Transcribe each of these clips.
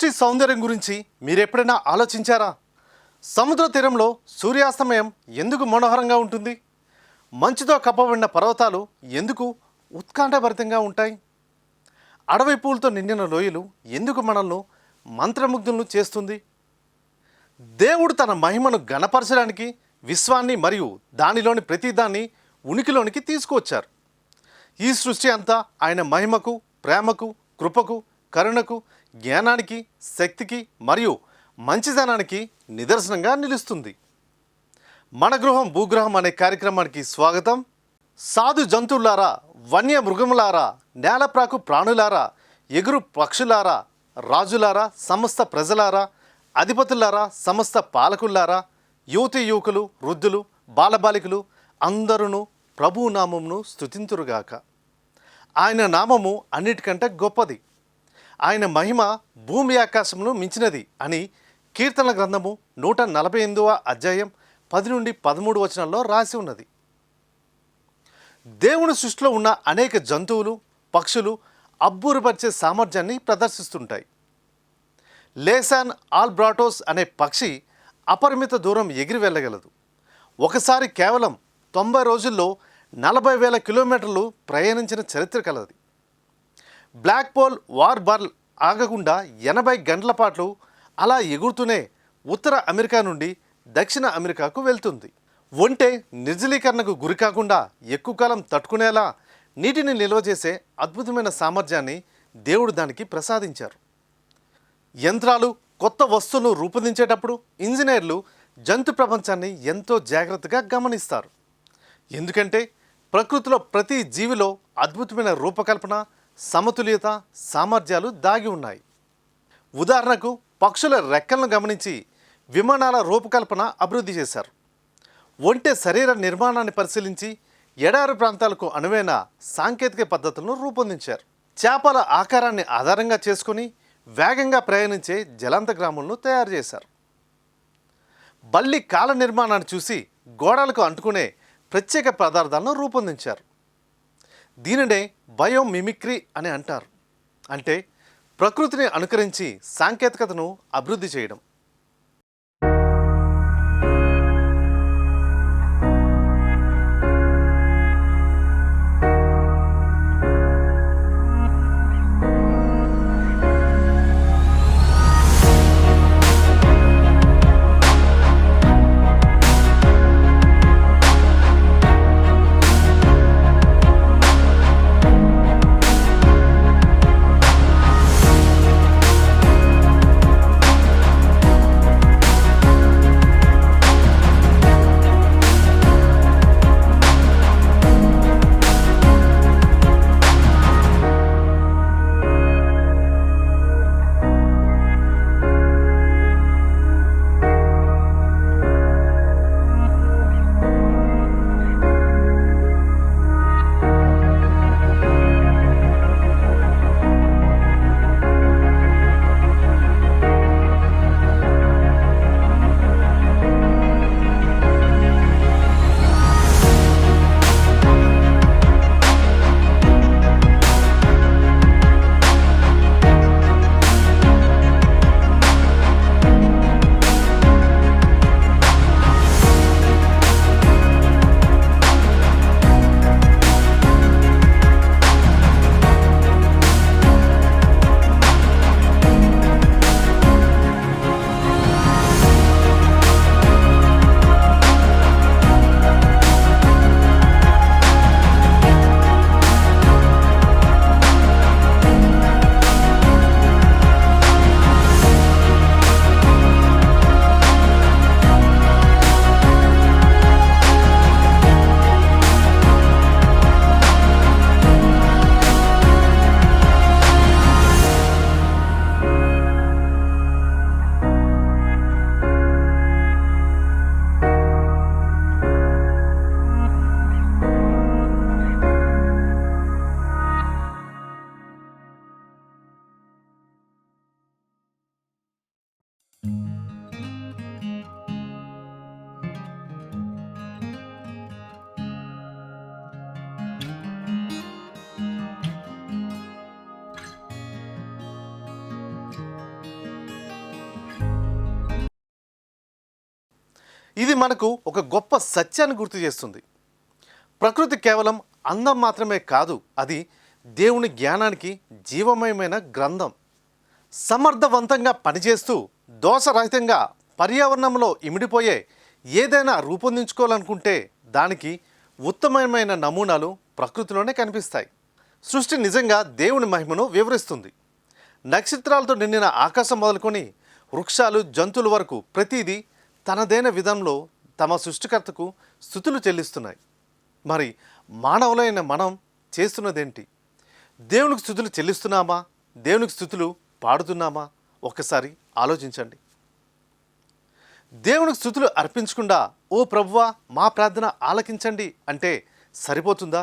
సృష్టి సౌందర్యం గురించి మీరెప్పుడైనా ఆలోచించారా? సముద్ర తీరంలో సూర్యాస్తమయం ఎందుకు మనోహరంగా ఉంటుంది? మంచుతో కప్పబడిన పర్వతాలు ఎందుకు ఉత్కంఠభరితంగా ఉంటాయి? అడవి పూలతో నిండిన లోయలు ఎందుకు మనల్ని మంత్రముగ్ధులను చేస్తుంది? దేవుడు తన మహిమను గణపరచడానికి విశ్వాన్ని మరియు దానిలోని ప్రతిదాన్ని ఉనికిలోనికి తీసుకువచ్చారు. ఈ సృష్టి అంతా ఆయన మహిమకు, ప్రేమకు, కృపకు, కరుణకు, జ్ఞానానికి, శక్తికి మరియు మంచిదనానికి నిదర్శనంగా నిలుస్తుంది. మన గృహం భూగ్రహం అనే కార్యక్రమానికి స్వాగతం. సాధు జంతువులారా, వన్య మృగములారా, నేలప్రాకు ప్రాణులారా, ఎగురు పక్షులారా, రాజులారా, సమస్త ప్రజలారా, అధిపతులారా, సమస్త పాలకులారా, యువతి యువకులు, వృద్ధులు, బాలబాలికలు అందరూ ప్రభువు నామమును స్తుతింతురుగాక. ఆయన నామము అన్నిటికంటే గొప్పది. ఆయన మహిమ భూమి ఆకాశమును మించినది అని కీర్తన గ్రంథము 148వ అధ్యాయం 10 నుండి 13 వచనాల్లో రాసి ఉన్నది. దేవుని సృష్టిలో ఉన్న అనేక జంతువులు, పక్షులు అబ్బూరుపరిచే సామర్థ్యాన్ని ప్రదర్శిస్తుంటాయి. లేసాన్ ఆల్బ్రాటోస్ అనే పక్షి అపరిమిత దూరం ఎగిరి వెళ్ళగలదు. ఒకసారి కేవలం 90 రోజుల్లో 40,000 కిలోమీటర్లు ప్రయాణించిన చరిత్ర కలది. బ్లాక్ పోల్ వార్బర్ల్ ఆగకుండా 80 గంటల పాటు అలా ఎగురుతూనే ఉత్తర అమెరికా నుండి దక్షిణ అమెరికాకు వెళ్తుంది. ఒంటె నిర్జలీకరణకు గురి కాకుండా ఎక్కువ కాలం తట్టుకునేలా నీటిని నిల్వ చేసే అద్భుతమైన సామర్థ్యాన్ని దేవుడు దానికి ప్రసాదించారు. యంత్రాలు, కొత్త వస్తువులు రూపొందించేటప్పుడు ఇంజనీర్లు జంతు ప్రపంచాన్ని ఎంతో జాగ్రత్తగా గమనిస్తారు. ఎందుకంటే ప్రకృతిలో ప్రతి జీవిలో అద్భుతమైన రూపకల్పన, సమతుల్యత, సామర్థ్యాలు దాగి ఉన్నాయి. ఉదాహరణకు పక్షుల రెక్కలను గమనించి విమానాల రూపకల్పన అభివృద్ధి చేశారు. ఒంటె శరీర నిర్మాణాన్ని పరిశీలించి ఎడారి ప్రాంతాలకు అనువైన సాంకేతిక పద్ధతులను రూపొందించారు. చేపల ఆకారాన్ని ఆధారంగా చేసుకుని వేగంగా ప్రయాణించే జలాంత గ్రాములను తయారు చేశారు. బల్లి కాల నిర్మాణాన్ని చూసి గోడలకు అంటుకునే ప్రత్యేక పదార్థాలను రూపొందించారు. దీనినే బయోమిమిక్రీ అని అంటారు. అంటే ప్రకృతిని అనుకరించి సాంకేతికతను అభివృద్ధి చేయడం. ఇది మనకు ఒక గొప్ప సత్యాన్ని గుర్తు చేస్తుంది. ప్రకృతి కేవలం అందం మాత్రమే కాదు, అది దేవుని జ్ఞానానికి జీవమయమైన గ్రంథం. సమర్థవంతంగా పనిచేస్తూ దోషరహితంగా పర్యావరణంలో ఇమిడిపోయే ఏదైనా రూపొందించుకోవాలనుకుంటే దానికి ఉత్తమమైన నమూనాలు ప్రకృతిలోనే కనిపిస్తాయి. సృష్టి నిజంగా దేవుని మహిమను వివరిస్తుంది. నక్షత్రాలతో నిండిన ఆకాశం మొదలుకొని వృక్షాలు, జంతువుల వరకు ప్రతిదీ తనదైన విధంలో తమ సృష్టికర్తకు స్తుతులు చెల్లిస్తున్నాయి. మరి మానవులైన మనం చేస్తున్నదేంటి? దేవునికి స్తుతులు చెల్లిస్తున్నామా? దేవునికి స్తుతులు పాడుతున్నామా? ఒక్కసారి ఆలోచించండి. దేవునికి స్తుతులు అర్పించకుండా ఓ ప్రభువా మా ప్రార్థన ఆలకించండి అంటే సరిపోతుందా?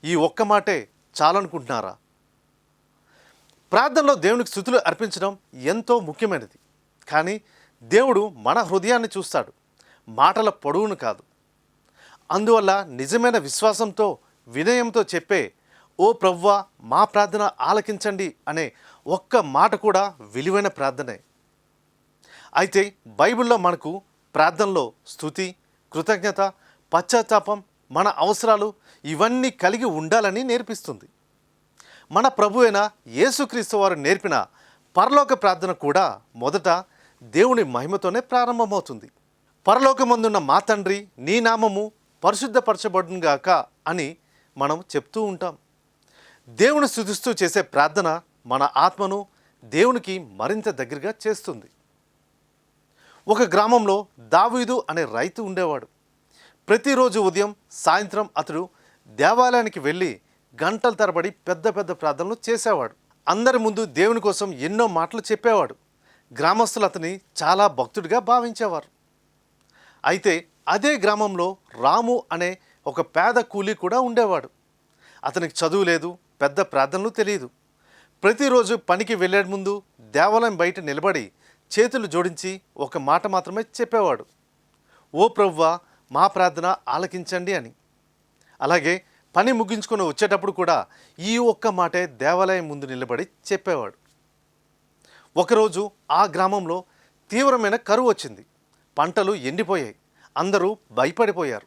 ఈ ఒక్క మాటే చాలనుకుంటున్నారా? ప్రార్థనలో దేవునికి స్తుతులు అర్పించడం ఎంతో ముఖ్యమైనది. కానీ దేవుడు మన హృదయాన్ని చూస్తాడు, మాటల పొడవును కాదు. అందువల్ల నిజమైన విశ్వాసంతో, వినయంతో చెప్పే ఓ ప్రభువా మా ప్రార్థన ఆలకించండి అనే ఒక్క మాట కూడా విలువైన ప్రార్థనే. అయితే బైబిల్లో మనకు ప్రార్థనలో స్తుతి, కృతజ్ఞత, పశ్చాత్తాపం, మన అవసరాలు ఇవన్నీ కలిగి ఉండాలని నేర్పిస్తుంది. మన ప్రభు అయిన యేసుక్రీస్తు వారు నేర్పిన పరలోక ప్రార్థన కూడా మొదట దేవుని మహిమతోనే ప్రారంభమవుతుంది. పరలోకమందున్న మా తండ్రి, నీ నామము పరిశుద్ధపరచబడునుగాక అని మనం చెప్తూ ఉంటాం. దేవుని స్తుతిస్తూ చేసే ప్రార్థన మన ఆత్మను దేవునికి మరింత దగ్గరగా చేస్తుంది. ఒక గ్రామంలో దావీదు అనే రైతు ఉండేవాడు. ప్రతిరోజు ఉదయం, సాయంత్రం అతడు దేవాలయానికి వెళ్ళి గంటల తరబడి పెద్ద పెద్ద ప్రార్థనలు చేసేవాడు. అందరి ముందు దేవుని కోసం ఎన్నో మాటలు చెప్పేవాడు. గ్రామస్తులు అతని చాలా భక్తుడిగా భావించేవారు. అయితే అదే గ్రామంలో రాము అనే ఒక పేద కూలీ కూడా ఉండేవాడు. అతనికి చదువు లేదు, పెద్ద ప్రార్థనలు తెలియదు. ప్రతిరోజు పనికి వెళ్ళే ముందు దేవాలయం బయట నిలబడి చేతులు జోడించి ఒక మాట మాత్రమే చెప్పేవాడు, ఓ ప్రభువా మా ప్రార్థన ఆలకించండి అని. అలాగే పని ముగించుకొని వచ్చేటప్పుడు కూడా ఈ ఒక్క మాటే దేవాలయం ముందు నిలబడి చెప్పేవాడు. ఒకరోజు ఆ గ్రామంలో తీవ్రమైన కరువు వచ్చింది. పంటలు ఎండిపోయాయి. అందరూ భయపడిపోయారు.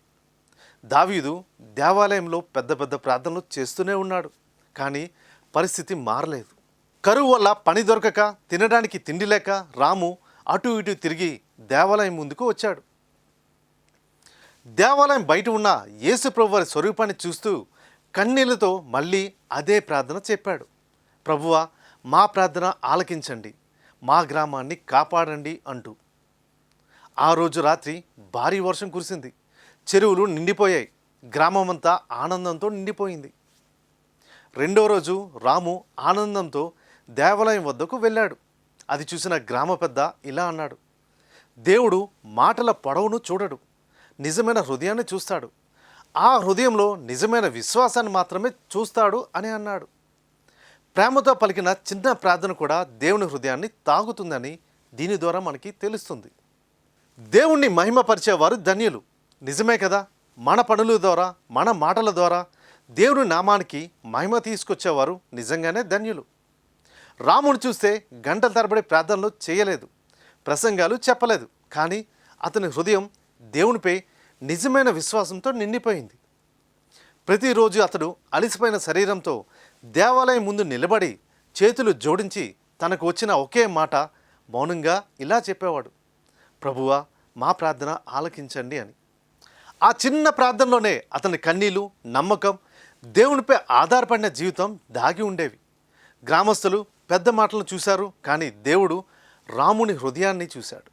దావీదు దేవాలయంలో పెద్ద పెద్ద ప్రార్థనలు చేస్తూనే ఉన్నాడు. కానీ పరిస్థితి మారలేదు. కరువు వల్ల పని దొరకక, తినడానికి తిండి లేక రాము అటు ఇటు తిరిగి దేవాలయం ముందుకు వచ్చాడు. దేవాలయం బయట ఉన్న యేసు ప్రభు వారి స్వరూపాన్ని చూస్తూ కన్నీళ్లతో మళ్ళీ అదే ప్రార్థన చెప్పాడు, ప్రభువా మా ప్రార్థన ఆలకించండి, మా గ్రామాన్ని కాపాడండి అంటూ. ఆ రోజు రాత్రి భారీ వర్షం కురిసింది. చెరువులు నిండిపోయాయి. గ్రామమంతా ఆనందంతో నిండిపోయింది. రెండో రోజు రాము ఆనందంతో దేవాలయం వద్దకు వెళ్ళాడు. అది చూసిన గ్రామ పెద్ద ఇలా అన్నాడు, దేవుడు మాటల పొడవును చూడడు, నిజమైన హృదయాన్ని చూస్తాడు. ఆ హృదయంలో నిజమైన విశ్వాసాన్ని మాత్రమే చూస్తాడు అని అన్నాడు. ప్రేమతో పలికిన చిన్న ప్రార్థన కూడా దేవుని హృదయాన్ని తాగుతుందని దీని ద్వారా మనకి తెలుస్తుంది. దేవుణ్ణి మహిమపరిచేవారు ధన్యులు. నిజమే కదా, మన పనుల ద్వారా, మన మాటల ద్వారా దేవుని నామానికి మహిమ తీసుకొచ్చేవారు నిజంగానే ధన్యులు. రాముని చూస్తే గంటల తరబడి ప్రార్థనలు చేయలేదు, ప్రసంగాలు చెప్పలేదు. కానీ అతని హృదయం దేవునిపై నిజమైన విశ్వాసంతో నిండిపోయింది. ప్రతిరోజు అతడు అలసిపోయిన శరీరంతో దేవాలయం ముందు నిలబడి చేతులు జోడించి తనకు వచ్చిన ఒకే మాట మౌనంగా ఇలా చెప్పేవాడు, ప్రభువా మా ప్రార్థన ఆలకించండి అని. ఆ చిన్న ప్రార్థనలోనే అతని కన్నీళ్లు, నమ్మకం, దేవునిపై ఆధారపడిన జీవితం దాగి ఉండేవి. గ్రామస్తులు పెద్ద మాటలను చూశారు, కానీ దేవుడు రాముని హృదయాన్ని చూశాడు.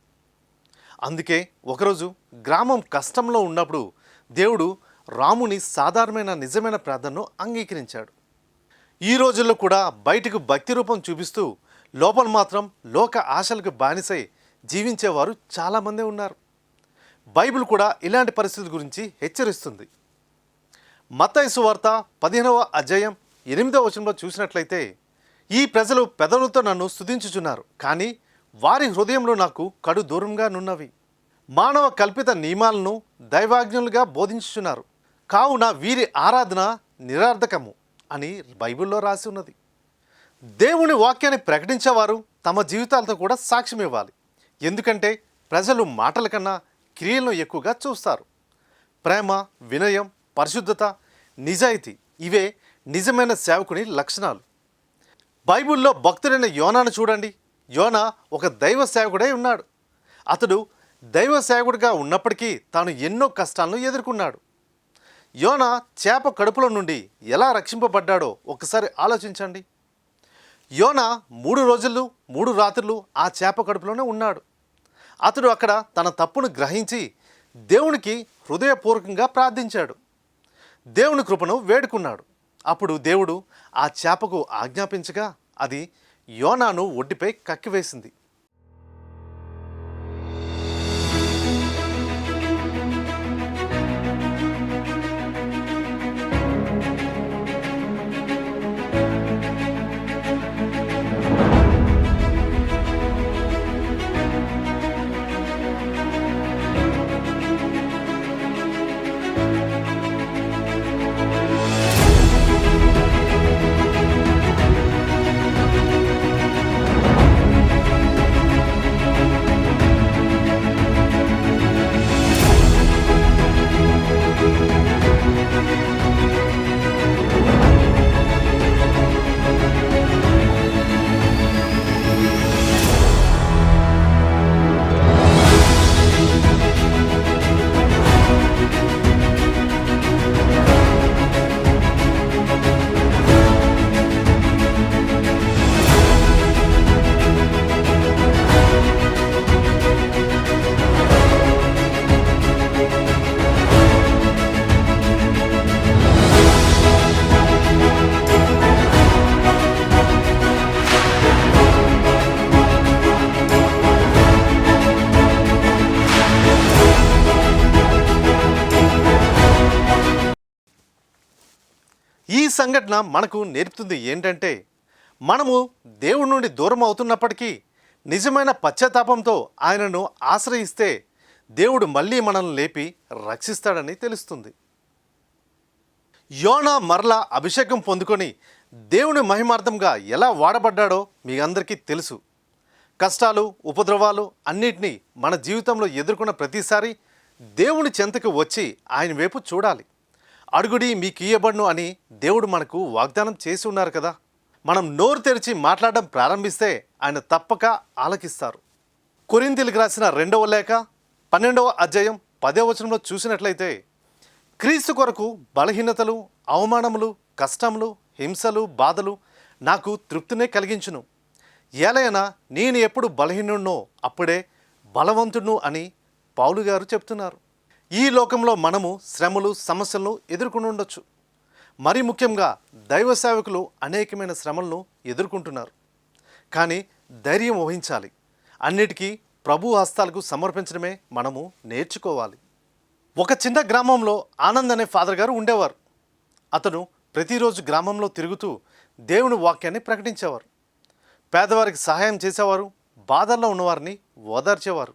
అందుకే ఒకరోజు గ్రామం కష్టంలో ఉన్నప్పుడు దేవుడు రాముని సాధారణమైన నిజమైన ప్రార్థనను అంగీకరించాడు. ఈ రోజుల్లో కూడా బయటకు భక్తి రూపం చూపిస్తూ లోపల మాత్రం లోక ఆశలకు బానిసై జీవించేవారు చాలామంది ఉన్నారు. బైబిల్ కూడా ఇలాంటి పరిస్థితి గురించి హెచ్చరిస్తుంది. మత్తయి సువార్త 15వ అధ్యాయం 8వ వచనంలో చూసినట్లయితే, ఈ ప్రజలు పెదవులతో నన్ను స్తుతించుచున్నారు, కానీ వారి హృదయంలో నాకు కడు దూరంగా నున్నవి. మానవ కల్పిత నియమాలను దైవాజ్ఞలుగా బోధించుచున్నారు, కావున వీరి ఆరాధన నిరర్థకము అని బైబిల్లో రాసి ఉన్నది. దేవుని వాక్యాన్ని ప్రకటించేవారు తమ జీవితాలతో కూడా సాక్ష్యం ఇవ్వాలి. ఎందుకంటే ప్రజలు మాటల కన్నా క్రియలను ఎక్కువగా చూస్తారు. ప్రేమ, వినయం, పరిశుద్ధత, నిజాయితీ ఇవే నిజమైన సేవకుని లక్షణాలు. బైబిల్లో భక్తుడైన యోనాను చూడండి. యోనా ఒక దైవ సేవకుడై ఉన్నాడు. అతడు దైవ సేవకుడిగా ఉన్నప్పటికీ తాను ఎన్నో కష్టాలను ఎదుర్కొన్నాడు. యోనా చేప కడుపులో నుండి ఎలా రక్షింపబడ్డాడో ఒకసారి ఆలోచించండి. యోనా 3 రోజులు 3 రాత్రులు ఆ చేప కడుపులోనే ఉన్నాడు. అతడు అక్కడ తన తప్పును గ్రహించి దేవునికి హృదయపూర్వకంగా ప్రార్థించాడు. దేవుని కృపను వేడుకున్నాడు. అప్పుడు దేవుడు ఆ చేపకు ఆజ్ఞాపించగా అది యోనాను ఒడ్డుపై కక్కివేసింది. ఈ సంఘటన మనకు నేర్పుతుంది ఏంటంటే, మనము దేవుడి నుండి దూరం అవుతున్నప్పటికీ నిజమైన పశ్చాత్తాపంతో ఆయనను ఆశ్రయిస్తే దేవుడు మళ్ళీ మనల్ని లేపి రక్షిస్తాడని తెలుస్తుంది. యోనా మరలా అభిషేకం పొందుకొని దేవుని మహిమార్థంగా ఎలా వాడబడ్డాడో మీ అందరికీ తెలుసు. కష్టాలు, ఉపద్రవాలు అన్నిటినీ మన జీవితంలో ఎదుర్కొన్న ప్రతిసారి దేవుని చెంతకు వచ్చి ఆయన వైపు చూడాలి. అడుగుడి మీకు ఇయ్యబడును అని దేవుడు మనకు వాగ్దానం చేసి ఉన్నారు కదా. మనం నోరు తెరిచి మాట్లాడడం ప్రారంభిస్తే ఆయన తప్పక ఆలకిస్తారు. కొరింథీయులకు రాసిన 2వ లేఖ 12వ అధ్యాయం 10వ వచనంలో చూసినట్లయితే, క్రీస్తు కొరకు బలహీనతలు, అవమానములు, కష్టములు, హింసలు, బాధలు నాకు తృప్తినే కలిగించును. ఏలైనా నేను ఎప్పుడు బలహీనున్నో అప్పుడే బలవంతును అని పౌలు గారు చెప్తున్నారు. ఈ లోకంలో మనము శ్రమలు, సమస్యలను ఎదుర్కొని ఉండొచ్చు. మరి ముఖ్యంగా దైవ సేవకులు అనేకమైన శ్రమలను ఎదుర్కొంటున్నారు. కానీ ధైర్యం వహించాలి. అన్నిటికీ ప్రభు హస్తాలకు సమర్పించడమే మనము నేర్చుకోవాలి. ఒక చిన్న గ్రామంలో ఆనంద్ అనే ఫాదర్ గారు ఉండేవారు. అతను ప్రతిరోజు గ్రామంలో తిరుగుతూ దేవుని వాక్యాన్ని ప్రకటించేవారు. పేదవారికి సహాయం చేసేవారు, బాధల్లో ఉన్నవారిని ఓదార్చేవారు.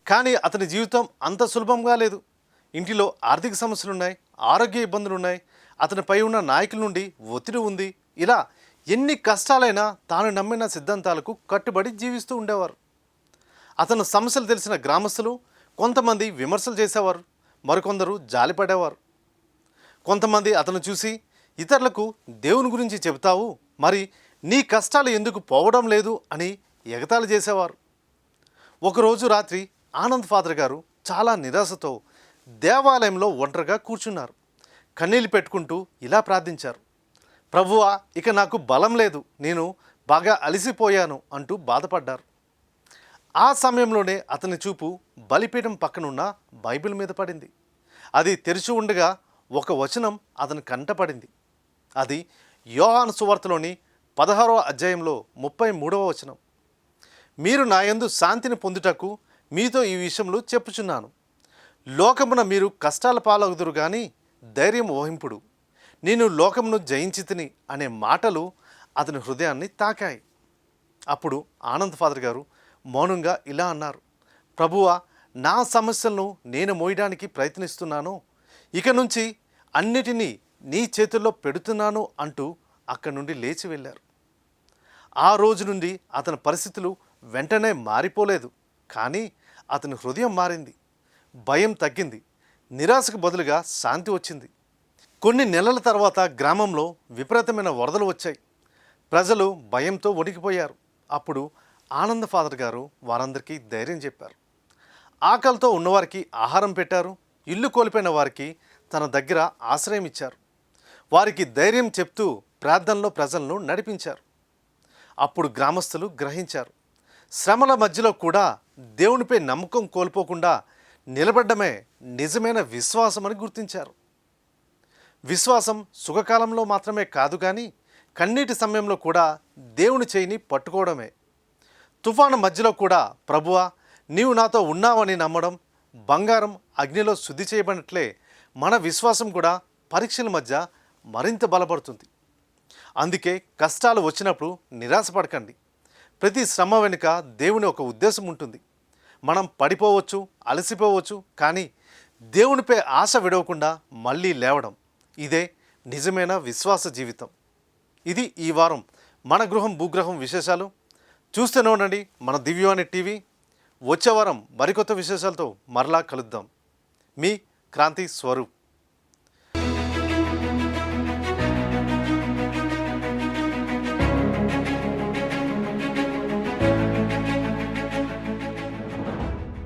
కానీ అతని జీవితం అంత సులభంగా లేదు. ఇంటిలో ఆర్థిక సమస్యలున్నాయి, ఆరోగ్య ఇబ్బందులున్నాయి, అతనిపై ఉన్న నాయకుల నుండి ఒత్తిడి ఉంది. ఇలా ఎన్ని కష్టాలైనా తాను నమ్మిన సిద్ధాంతాలకు కట్టుబడి జీవిస్తూ ఉండేవారు. అతను సమస్యలు తెలిసిన గ్రామస్తులు కొంతమంది విమర్శలు చేసేవారు, మరికొందరు జాలిపడేవారు. కొంతమంది అతను చూసి, ఇతరులకు దేవుని గురించి చెబుతావు, మరి నీ కష్టాలు ఎందుకు పోవడం లేదు అని ఎగతాళి చేసేవారు. ఒకరోజు రాత్రి ఆనంద్ ఫాదర్ గారు చాలా నిరాశతో దేవాలయంలో ఒంటరిగా కూర్చున్నారు. కన్నీళ్ళు పెట్టుకుంటూ ఇలా ప్రార్థించారు, ప్రభువా, ఇక నాకు బలం లేదు, నేను బాగా అలసిపోయాను అంటూ బాధపడ్డారు. ఆ సమయంలోనే అతని చూపు బలిపీఠం పక్కనున్న బైబిల్ మీద పడింది. అది తెరిచి ఉండగా ఒక వచనం అతని కంటపడింది. అది యోహాను సువార్తలోని 16వ అధ్యాయంలో 33వ వచనం. మీరు నా యందు శాంతిని పొందుటకు మీతో ఈ విషయంలో చెప్పుచున్నాను. లోకమున మీరు కష్టాల పాలగుదురు కానీ ధైర్యం వహింపుడు, నేను లోకమును జయించితిని అనే మాటలు అతని హృదయాన్ని తాకాయి. అప్పుడు ఆనంద్ ఫాదర్ గారు మౌనంగా ఇలా అన్నారు, ప్రభువా, నా సమస్యలను నేను మోయడానికి ప్రయత్నిస్తున్నాను. ఇక నుంచి అన్నిటినీ నీ చేతుల్లో పెడుతున్నాను అంటూ అక్కడి నుండి లేచి వెళ్ళారు. ఆ రోజు నుండి అతని పరిస్థితులు వెంటనే మారిపోలేదు, కానీ అతని హృదయం మారింది. భయం తగ్గింది, నిరాశకు బదులుగా శాంతి వచ్చింది. కొన్ని నెలల తర్వాత గ్రామంలో విపరీతమైన వరదలు వచ్చాయి. ప్రజలు భయంతో వణికిపోయారు. అప్పుడు ఆనంద్ ఫాదర్ గారు వారందరికీ ధైర్యం చెప్పారు. ఆకలితో ఉన్నవారికి ఆహారం పెట్టారు. ఇల్లు కోల్పోయిన వారికి తన దగ్గర ఆశ్రయం ఇచ్చారు. వారికి ధైర్యం చెప్తూ ప్రార్థనలో ప్రజలను నడిపించారు. అప్పుడు గ్రామస్తులు గ్రహించారు, శ్రమల మధ్యలో కూడా దేవునిపై నమ్మకం కోల్పోకుండా నిలబడ్డమే నిజమైన విశ్వాసమని గుర్తించారు. విశ్వాసం సుఖకాలంలో మాత్రమే కాదు, కానీ కన్నీటి సమయంలో కూడా దేవుని చేయిని పట్టుకోవడమే. తుఫాను మధ్యలో కూడా ప్రభువా నీవు నాతో ఉన్నావని నమ్మడం. బంగారం అగ్నిలో శుద్ధి చేయబడినట్లే మన విశ్వాసం కూడా పరీక్షల మధ్య మరింత బలపడుతుంది. అందుకే కష్టాలు వచ్చినప్పుడు నిరాశపడకండి. ప్రతి శ్రమ వెనుక దేవుని ఒక ఉద్దేశం ఉంటుంది. మనం పడిపోవచ్చు, అలసిపోవచ్చు, కానీ దేవునిపై ఆశ విడవకుండా మళ్ళీ లేవడం, ఇదే నిజమైన విశ్వాస జీవితం. ఇది ఈ వారం మన గృహం భూగ్రహం విశేషాలు. చూస్తూనే ఉండండి మన దివ్యవాణి టీవీ. వచ్చే వారం మరికొత్త విశేషాలతో మరలా కలుద్దాం. మీ క్రాంతి స్వరూప్.